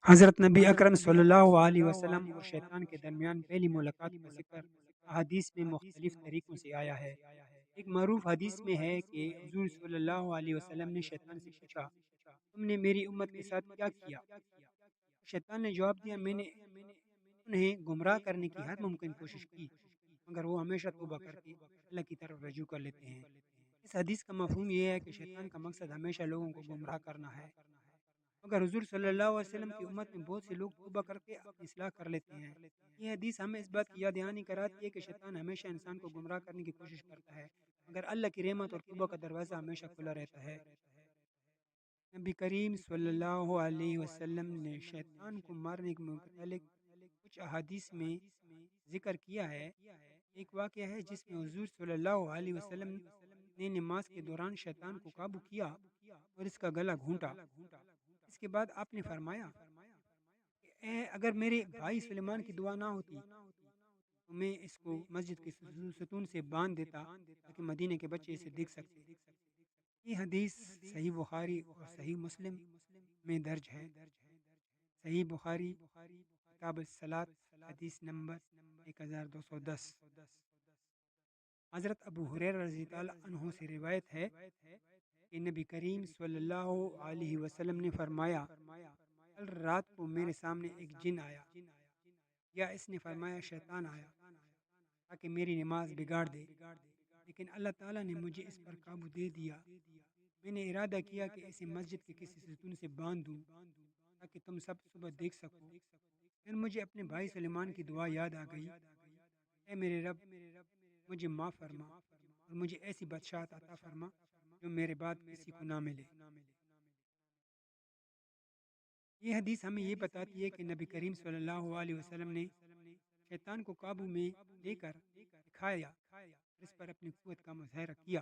حضرت نبی اکرم صلی اللہ علیہ وسلم اور شیطان کے درمیان پہلی ملاقات کا ذکر حدیث میں مختلف طریقوں سے آیا ہے۔ ایک معروف حدیث میں ہے کہ حضور صلی اللہ علیہ وسلم نے شیطان سے پوچھا، تم نے میری امت کے ساتھ کیا کیا؟ شیطان نے جواب دیا، میں نے انہیں گمراہ کرنے کی ہر ممکن کوشش کی، مگر وہ ہمیشہ توبہ کر کے اللہ کی طرف رجوع کر لیتے ہیں۔ اس حدیث کا مفہوم یہ ہے کہ شیطان کا مقصد ہمیشہ لوگوں کو گمراہ کرنا ہے، مگر حضور صلی اللہ علیہ وسلم کی امت میں بہت سے لوگ توبہ کر کے اپنی اصلاح کر لیتے ہیں۔ یہ حدیث ہمیں اس بات کی یاد دہانی کراتی ہے کہ شیطان ہمیشہ انسان کو گمراہ کرنے کی کوشش کرتا ہے، مگر اللہ کی رحمت اور توبہ کا دروازہ ہمیشہ کھلا رہتا ہے۔ نبی کریم صلی اللہ علیہ وسلم نے شیطان کو مارنے کے متعلق کچھ احادیث میں ذکر کیا ہے۔ ایک واقعہ ہے جس میں حضور صلی اللہ علیہ وسلم نے نماز کے دوران شیطان کو قابو کیا اور اس کا گلا گھونٹا۔ اس کے بعد آپ نے فرمایا کہ اگر میرے بھائی سلیمان کی دعا نہ ہوتی تو میں اس کو مسجد کے ستون سے باندھ دیتا تاکہ مدینے کے بچے اسے دیکھ سکتے۔ یہ حدیث صحیح بخاری اور صحیح مسلم میں درج ہے۔ صحیح بخاری کتاب الصلاۃ حدیث نمبر 1210۔ حضرت ابو ہریرہ رضی اللہ عنہ سے روایت ہے کہ نبی کریم صلی اللہ علیہ وسلم نے فرمایا، کل رات کو میرے سامنے ایک جن آیا، یا اس نے فرمایا شیطان آیا تاکہ میری نماز بگاڑ دے، لیکن اللہ تعالیٰ نے مجھے اس پر قابو دے دیا۔ میں نے ارادہ کیا کہ اسے مسجد کے کسی ستون سے باندھ دوں تاکہ تم سب صبح دیکھ سکو۔ پھر مجھے اپنے بھائی سلیمان کی دعا یاد آ گئی، اے میرے رب، مجھے معاف فرما اور مجھے ایسی بادشاہت عطا فرما جو میرے بعد کسی کو نہ ملے۔ یہ حدیث ہمیں یہ بتاتی ہے کہ نبی کریم صلی اللہ علیہ وسلم نے شیطان کو قابو میں لے کر دکھایا اور اس پر اپنی قوت کا مظاہرہ کیا۔